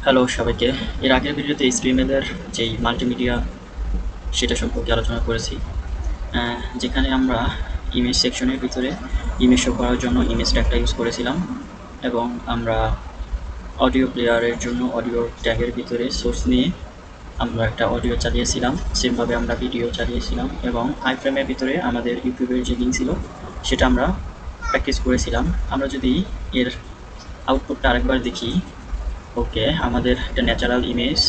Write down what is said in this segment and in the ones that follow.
Hello সবাইকে। এর আগের ভিডিওতে HTML এর যেই মাল্টিমিডিয়া সেটা সম্পর্কে আলোচনা করেছি, যেখানে আমরা ইমেজ সেকশনের ভিতরে ইমেজ শো করার জন্য ইমেজ ট্যাগটা ইউজ করেছিলাম এবং আমরা অডিও প্লেয়ারের জন্য অডিও ট্যাগের ভিতরে সোর্স নিয়ে আমরা একটা অডিও চালিয়েছিলাম। সেমভাবে আমরা ভিডিও চালিয়েছিলাম এবং আইফ্রেমের ভিতরে আমাদের ইউটিউবের যে লিঙ্ক ছিল সেটা আমরা প্র্যাকটিস করেছিলাম। আমরা যদি এর আউটপুটটা আরেকবার দেখি, ওকে, আমাদের একটা natural image,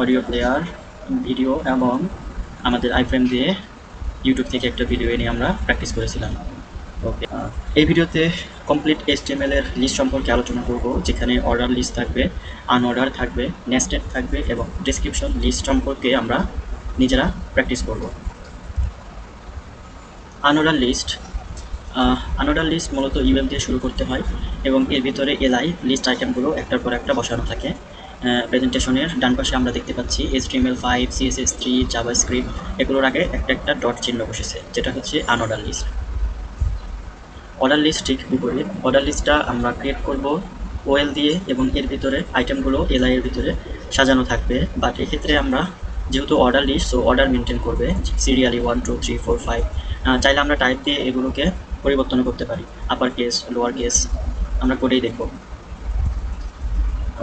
audio player, video এবং আমাদের আইফ্রেম দিয়ে ইউটিউব থেকে একটা ভিডিও এনে আমরা প্র্যাকটিস করেছিলাম। ওকে, এই ভিডিওতে কমপ্লিট HTML এর লিস্ট সম্পর্কে আলোচনা করব, যেখানে অর্ডার লিস্ট থাকবে, আনঅর্ডার থাকবে, নেস্টেড থাকবে এবং ডেসক্রিপশন লিস্ট সম্পর্কে আমরা নিজেরা প্র্যাকটিস করব। আনঅর্ডার লিস্ট মূলত ইউএল দিয়ে শুরু করতে হয় এবং এর ভিতরে এলআই লিস্ট আইটেমগুলো একটার পর একটা বসানো থাকে। প্রেজেন্টেশনের ডান পাশে আমরা দেখতে পাচ্ছি HTML5, CSS3, জাভাস্ক্রিপ্ট, এগুলোর আগে একটা একটা ডট চিহ্ন বসেছে, যেটা হচ্ছে আনঅর্ডার লিস্ট। অর্ডার লিস্ট ঠিক বিপরীত। অর্ডার লিস্টটা আমরা ক্রিয়েট করব ওএল দিয়ে এবং এর ভিতরে আইটেমগুলো এলআই এর ভিতরে সাজানো থাকবে। বাট এক্ষেত্রে আমরা যেহেতু order list, so order maintain করবে সিরিয়ালি 1 2 3 4 5। চাইলে আমরা টাইপ দিয়ে এগুলোকে পরিবর্তন করতে পারি, আপার কেস, লোয়ার কেস, আমরা কোডেই দেখব।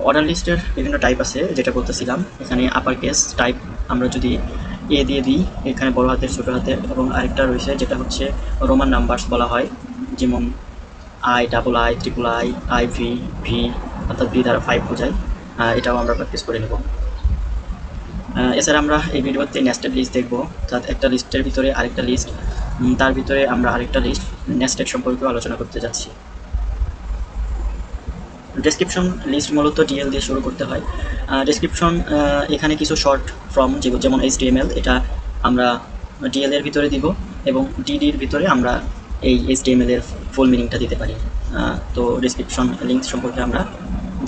অর্ডার লিস্টের বিভিন্ন টাইপ আছে, যেটা বলতেছিলাম। এখানে আপার কেস টাইপ আমরা যদি এ দিয়ে দিই, এখানে বড় হাতের, ছোটো হাতের, এবং আরেকটা রয়েছে যেটা হচ্ছে রোমান নাম্বারস বলা হয়, যেমন I, double I, triple I, I V, V, অর্থাৎ ভি দ্বারা 5 বোঝায়। এটাও আমরা প্র্যাকটিস করে নেব। এছাড়া আমরা এই ভিডিওতে নেস্টেড লিস্ট দেখব, অর্থাৎ একটা লিস্টের ভিতরে আরেকটা লিস্ট, তার ভিতরে আমরা আরেকটা লিস্ট, নেস্টেড সম্পর্কেও আলোচনা করতে যাচ্ছি। ডেসক্রিপশন লিস্ট মূলত ডিএল দিয়ে শুরু করতে হয়। ডেসক্রিপশন এখানে কিছু শর্ট ফর্ম, যেমন HTML, এটা আমরা ডিএল এর ভিতরে দিব এবং ডিডির ভিতরে আমরা এই HTML এর ফুল মিনিংটা দিতে পারি। তো ডেসক্রিপশন লিঙ্ক সম্পর্কে আমরা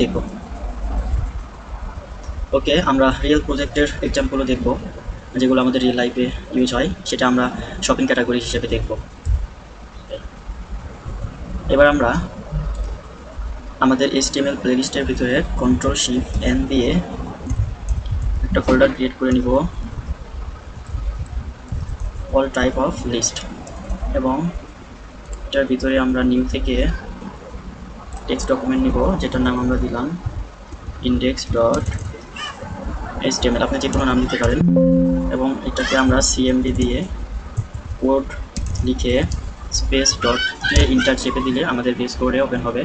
দেখব। ওকে, আমরা রিয়েল প্রজেক্টের এক্সাম্পলও দেখব, যেগুলো আমাদের রিয়েল লাইফে ইউজ হয়, সেটা আমরা শপিং ক্যাটাগরি হিসেবে দেখব। এবার আমরা আমাদের HTML প্লেলিস্টের ভিতরে Ctrl+Shift+N দিয়ে একটা ফোল্ডার ক্রিয়েট করে নিব, অল টাইপ অফ লিস্ট, এবং এটার ভিতরে আমরা নিউ থেকে টেক্সট ডকুমেন্ট নিব, যেটার নাম আমরা দিলাম index.html। আপনি যে কোনো নাম দিতে পারেন এবং এটাকে আমরা CMD দিয়ে কোড লিখে স্পেস ডট ইন্টার চেপে দিলে আমাদের বেস কোডে ওপেন হবে।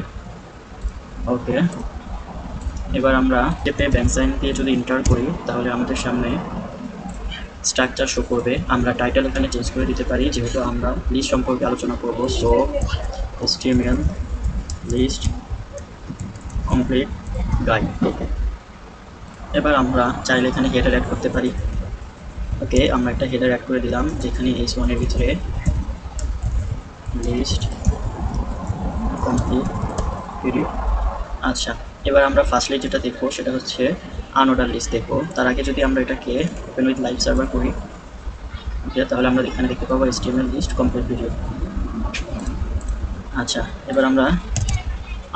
ওকে, এবার আমরা চেপে ব্যাক সাইন দিয়ে যদি ইন্টার করি, তাহলে আমাদের সামনে স্ট্রাকচার শো করবে। আমরা টাইটেল এখানে চেঞ্জ করে দিতে পারি, যেহেতু আমরা লিস্ট সম্পর্কে আলোচনা করব। So HTML list complete guide. Okay, এবার আমরা চাইলে এখানে হেডার অ্যাড করতে পারি। ওকে, আমরা একটা হেডার অ্যাড করে দিলাম, যেখানে H1 এর ভিতরে লিস্ট কমপ্লিট ভিডিও। আচ্ছা, এবার আমরা ফার্স্টলি যেটা দেখবো সেটা হচ্ছে আনঅর্ডার লিস্ট দেখবো। তার আগে যদি আমরা এটাকে ওপেন উইথ লাইভ সার্ভার করি, ওকে, তাহলে আমরা এখানে দেখতে পাবো HTML লিস্ট কমপ্লিট ভিডিও। আচ্ছা, এবার আমরা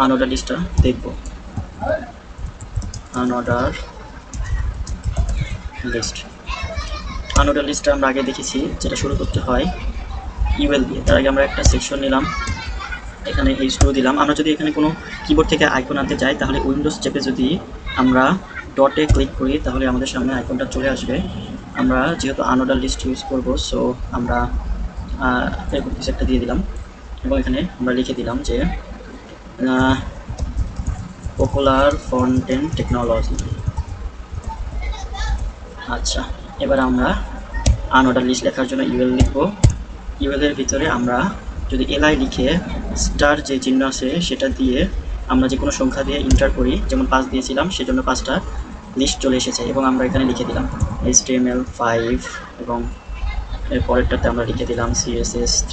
আনঅর্ডার লিস্টটা দেখব। আনঅর্ডার লিস্টটা আমরা আগে দেখেছি, যেটা শুরু করতে হয় ইউএল দিয়ে। তার আগে আমরা একটা সেকশন নিলাম, এখানে H2 দিলাম। আমরা যদি এখানে কোনো কিবোর্ড থেকে আইকন আনতে চাই, তাহলে উইন্ডোজ চেপে যদি আমরা ডটে ক্লিক করি, তাহলে আমাদের সামনে আইকনটা চলে আসবে। আমরা যেহেতু আনঅর্ডার লিস্ট ইউজ করব, সো আমরা এরকম কিছু একটা দিয়ে দিলাম এবং এখানে আমরা লিখে দিলাম যে পপুলার ফন্টেন টেকনোলজি। আচ্ছা, এবার আমরা আনঅর্ডার লিস্ট লেখার জন্য ইউএল লিখব। ইউএলের ভিতরে আমরা যদি এলআই লিখে স্টার যে চিহ্ন আছে সেটা দিয়ে আমরা যে কোনো সংখ্যা দিয়ে ইন্টার করি, যেমন 5 দিয়েছিলাম, সেজন্য 5টা লিস্ট চলে এসেছে এবং আমরা এখানে লিখে দিলাম HTML5 এবং এর পরেরটাতে আমরা লিখে দিলাম CSS3।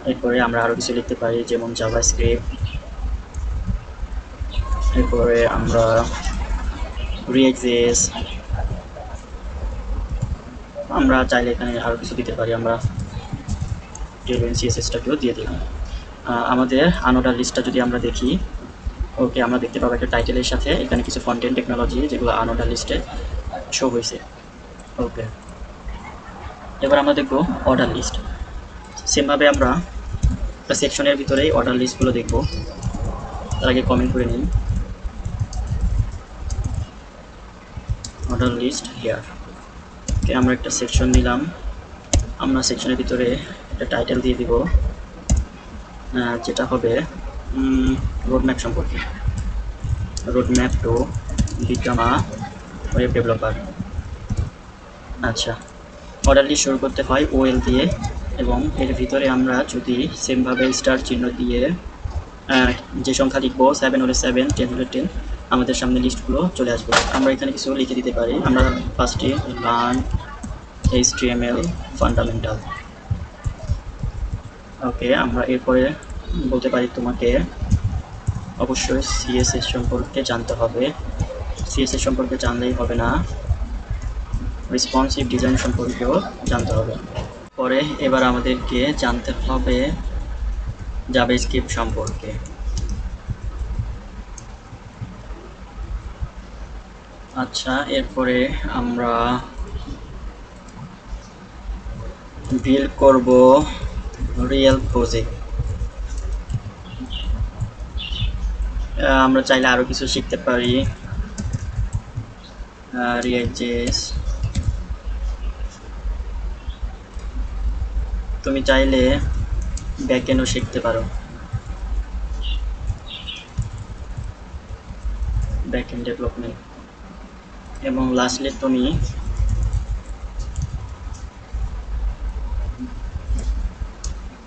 এরপরে আমরা আরও কিছু লিখতে পারি, যেমন জাভাস্ক্রিপ্ট। এরপরে আমরা React.js, আমরা চাইলে এখানে আরও কিছু দিতে পারি। আমরা CSS-টাকেও দিয়ে দিলাম। আমাদের আনঅর্ডার লিস্টটা যদি আমরা দেখি, ওকে, আমরা দেখতে পাবো একটা টাইটেলের সাথে এখানে কিছু কন্টেন্ট টেকনোলজি যেগুলো আনঅর্ডার লিস্টে শো হয়েছে। ওকে, এবার আমরা দেখব অর্ডার লিস্ট। সেমভাবে আমরা একটা সেকশনের ভিতরেই অর্ডার লিস্টগুলো দেখব। তার আগে কমেন্ট করে নিন অর্ডার লিস্ট হিয়ার। ওকে, আমরা একটা সেকশন নিলাম। আমরা সেকশনের ভিতরে একটা টাইটেল দিয়ে দিব যেটা হবে রোডম্যাপ সম্পর্কে, roadmap to become a web developer. আচ্ছা, অর্ডার লিস্ট শুরু করতে হয় ওএল দিয়ে, এবং এর ভিতরে আমরা যদি সেমভাবে স্টার চিহ্ন দিয়ে যে সংখ্যা লিখব 7 হলে 7, 10 হলে 10, আমাদের সামনে লিস্টগুলো চলে আসবে। আমরা এখানে কিছু লিখে দিতে পারি। আমরা ফার্স্টে লার্ন HTML ফান্ডামেন্টাল। ওকে, আমরা এরপরে বলতে পারি তোমাকে অবশ্যই CSS সম্পর্কে জানতে হবে। CSS সম্পর্কে জানলেই হবে না, রেসপন্সিভ ডিজাইন সম্পর্কেও জানতে হবে। পরে এবার আমাদেরকে জানতে হবে জাভাস্ক্রিপ্ট সম্পর্কে। আচ্ছা, এরপরে আমরা বিল্ড করব রিয়েল প্রজেক্ট। আমরা চাইলে আরো কিছু শিখতে পারি, রিয়েক্ট.js। তুমি চাইলে ব্যাকএন্ডও শিখতে পারো, ব্যাকএন্ড ডেভেলপমেন্ট। এবং লাস্টলি তুমি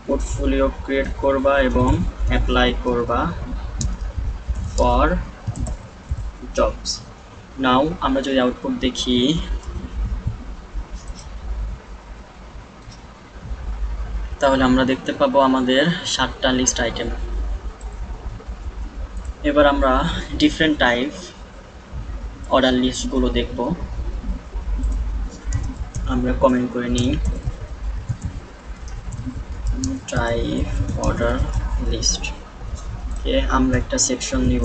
পোর্টফোলিও ক্রিয়েট করবা এবং অ্যাপ্লাই করবা ফর জবস। নাও আমরা যদি আউটপুট দেখি, তাহলে আমরা দেখতে পাবো আমাদের 7টা লিস্ট আইটেম। এবার আমরা ডিফারেন্ট টাইপ অর্ডার লিস্টগুলো দেখব। আমরা কমেন্ট করে নিই টাইপ অর্ডার লিস্ট। আমরা একটা সেকশন নিব।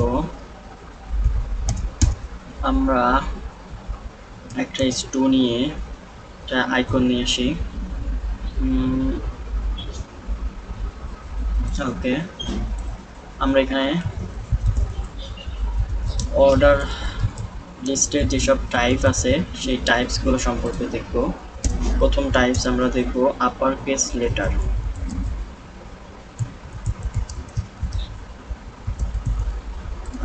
আমরা একটা স্টু নিয়ে একটা আইকন নিয়ে আসি। ওকে, আমরা এখানে অর্ডার লিস্টের যেসব টাইপ আছে সেই টাইপসগুলো সম্পর্কে দেখব। প্রথম টাইপস আমরা দেখব আপার কেস লেটার।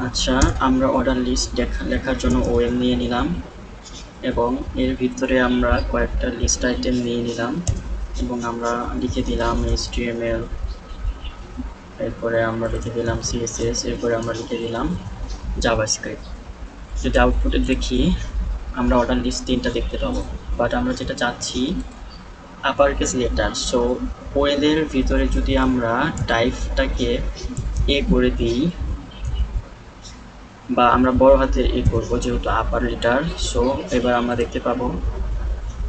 আচ্ছা, আমরা অর্ডার লিস্ট লেখার জন্য ওএল নিয়ে নিলাম, এবং এর ভিতরে আমরা কয়েকটা লিস্ট আইটেম নিয়ে নিলাম, এবং আমরা লিখে দিলাম HTML, এরপরে আমরা লিখে দিলাম CSS, এরপরে আমরা লিখে দিলাম জাভাস্ক্রিপ্ট। যদি আউটপুটে দেখি, আমরা অর্ডার লিস্ট 3টা দেখতে পাবো, বাট আমরা যেটা চাচ্ছি আপার কেস লেটার। সো ওয়েলের ভিতরে যদি আমরা টাইপটাকে এ করে দিই, বা আমরা বড় হাতে এ করবো যেহেতু আপার লেটার, সো এবার আমরা দেখতে পাবো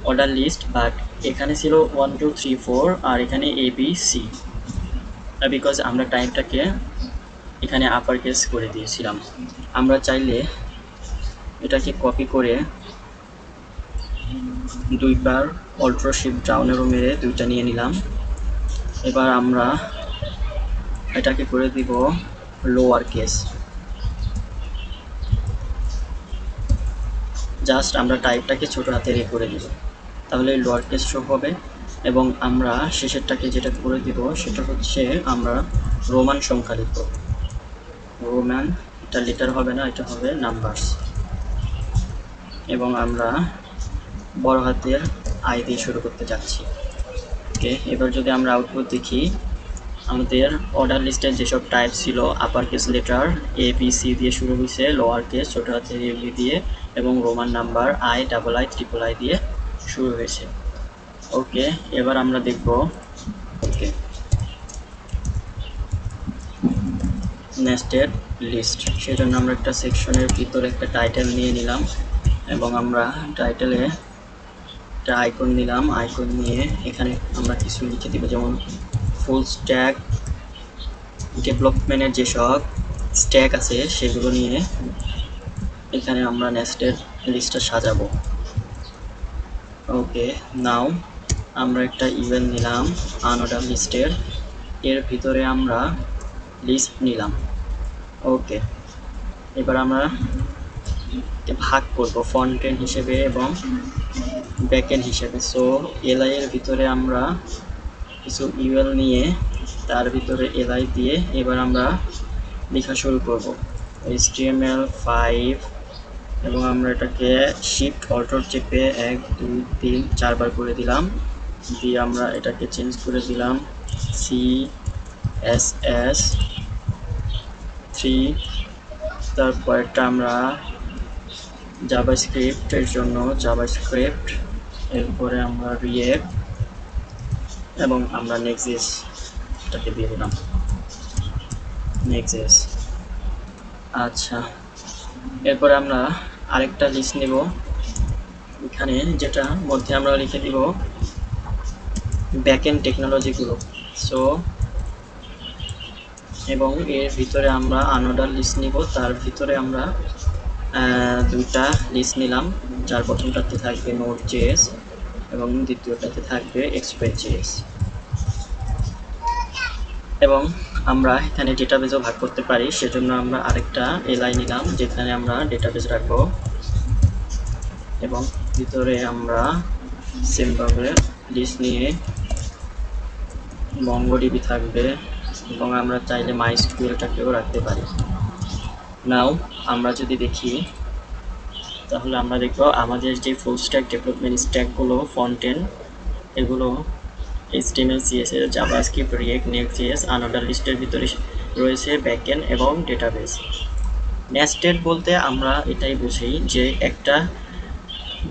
অর্ডার লিস্ট, বাট এখানে ছিল 1 2 3 4 আর এখানে ABC, বিকজ আমরা টাইপটাকে এখানে আপার কেস করে দিয়েছিলাম। আমরা চাইলে এটাকে কপি করে দুইবার অল্ট্রো শিফট ডাউন এরো মেরে 2টা নিয়ে নিলাম। এবার আমরা এটাকে করে দিব লোয়ার কেস। জাস্ট আমরা টাইপটাকে ছোট হাতের করে দিব, তাহলে লোয়ার কেস শো হবে। এবং আমরা শেষেরটাকে যেটা করে দিব সেটা হচ্ছে আমরা রোমান সংখ্যা লিখব। রোমান, এটা লিটার হবে না, এটা হবে নাম্বারস। এবং আমরা বড় হাতের আই দিয়ে শুরু করতে যাচ্ছি। ওকে, এবার যদি আমরা আউটপুট দেখি, আমাদের অর্ডার লিস্টের যেসব টাইপ ছিল আপার কেস লেটার ABC দিয়ে শুরু হয়েছে, লোয়ার কেস ছোট হাতের এ দিয়ে, এবং রোমান নাম্বার II দিয়ে শুরু হয়েছে। ওকে, এবার আমরা দেখব ওকে নেস্টেড লিস্ট। সেজন্য আমরা একটা সেকশনের ভিতরে একটা টাইটেল নিয়ে নিলাম, এবং আমরা টাইটেলে একটা আইকন নিলাম। আইকন নিয়ে এখানে আমরা কিছু লিখে দিব, যেমন ফুল স্ট্যাক ডেভেলপমেন্টের যেসব স্ট্যাক আছে সেগুলো নিয়ে এখানে আমরা নেস্টেড লিস্টটা সাজাবো। ওকে, নাও আমরা একটা ইভেল নিলাম আনঅর্ডার লিস্টের, এর ভিতরে আমরা লিস্ট নিলাম। ওকে, এবার আমরা ভাগ করব ফ্রন্ট এন্ড হিসেবে এবং ব্যাক এন্ড হিসেবে। সো এলআই এর ভিতরে আমরা কিছু ইউএল নিয়ে তার ভিতরে এলআই দিয়ে এবার আমরা লেখা শুরু করব HTML5 এবং আমরা এটাকে শিফট অল্টার চেপে 1 2 3 4 বার করে দিলাম, দিয়ে আমরা এটাকে চেঞ্জ করে দিলাম CSS3। তারপরটা আমরা জাভাস্ক্রিপ্টের জন্য জাভাস্ক্রিপ্ট, এরপরে আমরা রিয়েক্ট এবং আমরা নেক্সট.js-টাকে দিয়ে দিলাম নেক্সট.js। আচ্ছা, এরপরে আমরা আরেকটা লিস্ট নেব এখানে, যেটা মধ্যে আমরা লিখে দিব ব্যাকএন্ড টেকনোলজিগুলো। সো এবং এর ভিতরে আমরা আনঅর্ডার লিস্ট নিব, তার ভিতরে আমরা দুইটা লিস্ট নিলাম, যার প্রথমটাতে থাকবে Node.js এবং দ্বিতীয়টাতে থাকবে Express.js। এবং আমরা এখানে ডেটাবেসও ভাগ করতে পারি, সেজন্য আমরা আরেকটা এলআই নিলাম যেখানে আমরা ডেটাবেস রাখবো এবং ভিতরে আমরা সেমভাবে লিস্ট নিয়ে MongoDB থাকবে এবং আমরা চাইলে MySQL-টাকেও রাখতে পারি। নাও আমরা যদি দেখি তাহলে আমরা দেখব আমাদের যে ফুল স্ট্যাক ডেভেলপমেন্ট স্ট্যাকগুলো ফ্রন্ট এন্ড, এগুলো HTML, CSS, জাভাস্ক্রিপ্ট, রিয়েক্ট, নেক্সট.js, আনঅর্ডার লিস্টের ভিতরে রয়েছে ব্যাকএন্ড এবং ডেটাবেস। নেস্টেড বলতে আমরা এটাই বুঝি যে একটা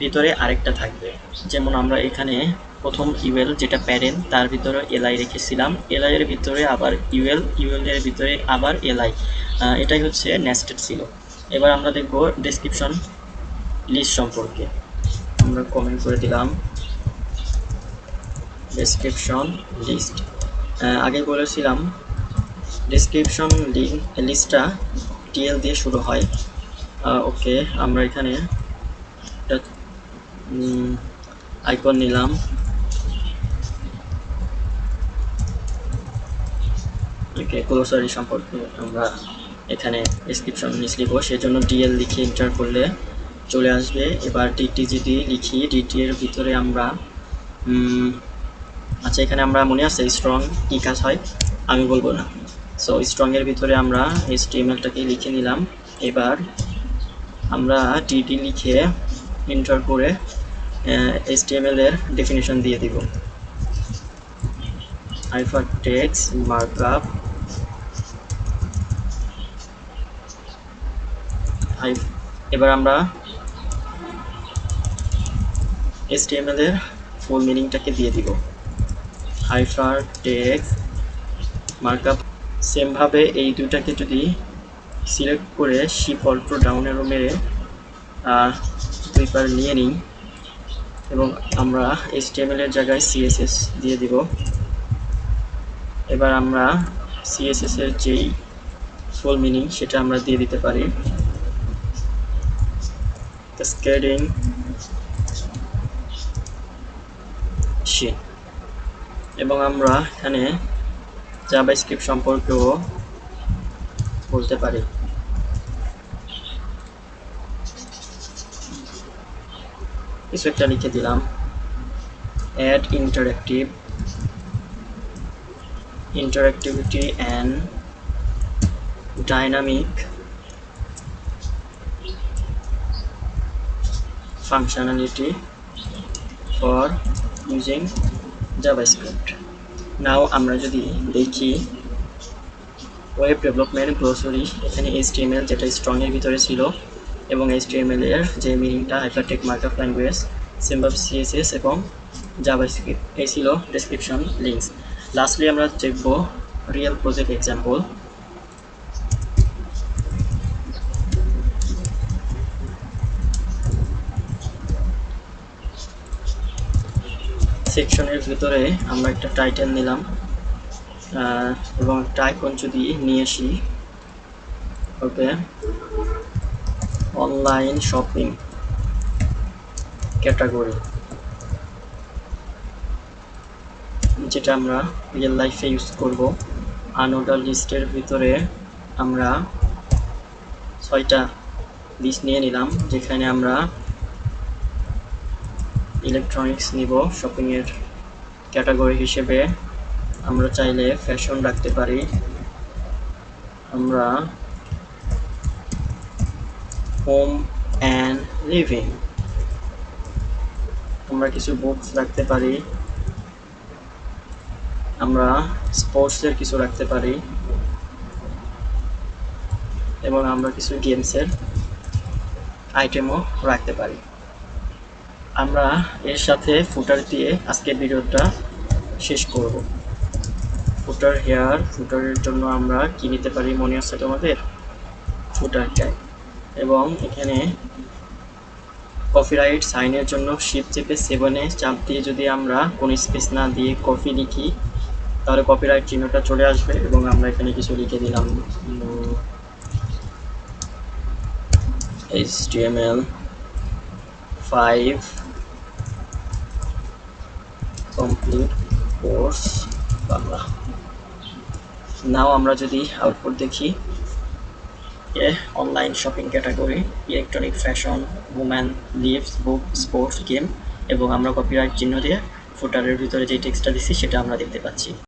ভিতরে আরেকটা থাকবে। যেমন আমরা এখানে প্রথম ইউএল যেটা প্যারেন্ট, তার ভিতরে এলআই রেখেছিলাম, এলআই এর ভিতরে আবার ইউএল, ইউএল এর ভিতরে আবার এলআই, এটাই হচ্ছে নেস্টেড ছিল। এবার আমরা দেখব ডেসক্রিপশন লিস্ট সম্পর্কে। আমরা কমেন্ট করে দিলাম ডেসক্রিপশন লিস্ট। আগে বলেছিলাম ডেসক্রিপশন লিস্টটা টিএল দিয়ে শুরু হয়। ওকে, আমরা এখানে একটা আইকন নিলাম, ওকে, গ্লোসারি সম্পর্কে আমরা এখানে ডেসক্রিপশন লিস্ট লিখব, সেজন্য ডিএল লিখে এন্টার করলে চলে আসবে। এবার ডিটি যদি লিখি, ডিটি এর ভিতরে আমরা আচ্ছা, এখানে আমরা মনে আছে স্ট্রং কী কাজ হয় আমি বলবো না। সো স্ট্রং এর ভিতরে আমরা HTML-টাকে লিখে নিলাম। এবার আমরা ডিটি লিখে এন্টার করে HTML এর ডেফিনিশন দিয়ে দিব, হাইপারটেক্সট মার্কআপ এবার আমরা HTML এর ফুল মিনিংটাকে দিয়ে দিব, হাইপারটেক্সট মার্কআপ। সেমভাবে এই দুটাকে যদি সিলেক্ট করে শিফট অল্ট ডাউন অ্যারো মেরে দুইবার নিয়ে নিই এবং আমরা HTML এর জায়গায় CSS দিয়ে দিব। এবার আমরা CSS এর যেই ফুল মিনিং সেটা আমরা দিয়ে দিতে পারি, ক্যাসকেডিং শীট। এবং আমরা এখানে জাভাস্ক্রিপ্ট সম্পর্কেও বলতে পারি। কিছু একটা লিখে দিলাম, add interactivity and dynamic functionality for using JavaScript. Now আমরা যদি দেখি ওয়েব ডেভেলপমেন্ট গ্লোসারি, এখানে HTML যেটা স্ট্রং এর ভিতরে ছিল এবং HTML এর যে মিনিংটা hypertext markup language, symbol CSS এবং জাভাস্ক্রিপ্ট, এই ছিল ডেসক্রিপশন লিঙ্কস। লাস্টলি আমরা দেখব রিয়েল প্রজেক্ট এক্সাম্পল। সেকশনের ভিতরে আমরা একটা টাইটেল নিলাম এবং একটা আইকন যদি নিয়ে আসি, ওকে, অনলাইন শপিং ক্যাটাগরি, যেটা আমরা রিয়েল লাইফে ইউজ করব। আনঅর্ডার লিস্টের ভিতরে আমরা 6টা লিস্ট নিয়ে নিলাম, যেখানে আমরা ইলেকট্রনিক্স নিব শপিংয়ের ক্যাটাগরি হিসেবে। আমরা চাইলে ফ্যাশন রাখতে পারি, আমরা হোম অ্যান্ড লিভিং, আমরা কিছু বুকস রাখতে পারি, আমরা স্পোর্টসের কিছু রাখতে পারি, এবং আমরা কিছু গেমসের আইটেমও রাখতে পারি। আমরা এর সাথে ফুটার দিয়ে আজকের ভিডিওটা শেষ করব। ফুটারের জন্য আমরা কি নিতে পারি মনে আছে তোমাদের? ফুটার ট্যাগ। এবং এখানে কপিরাইট সাইনের জন্য শিফট চেপে 7-এ চাপ দিয়ে যদি আমরা কোনো স্পেস না দিয়ে কপি লিখি, তাহলে কপিরাইট চিহ্নটা চলে আসবে। এবং আমরা এখানে কিছু লিখে দিলাম, HTML5 কমপ্লিট কোর্স বাংলা। নাও আমরা যদি আউটপুট দেখি, online shopping category, electronic, fashion, woman, lives, book, sports, game, এবং আমরা কপিরাইট চিহ্ন দিয়ে ফুটারের ভিতরে যে টেক্সটটা দিচ্ছি সেটা আমরা দেখতে পাচ্ছি।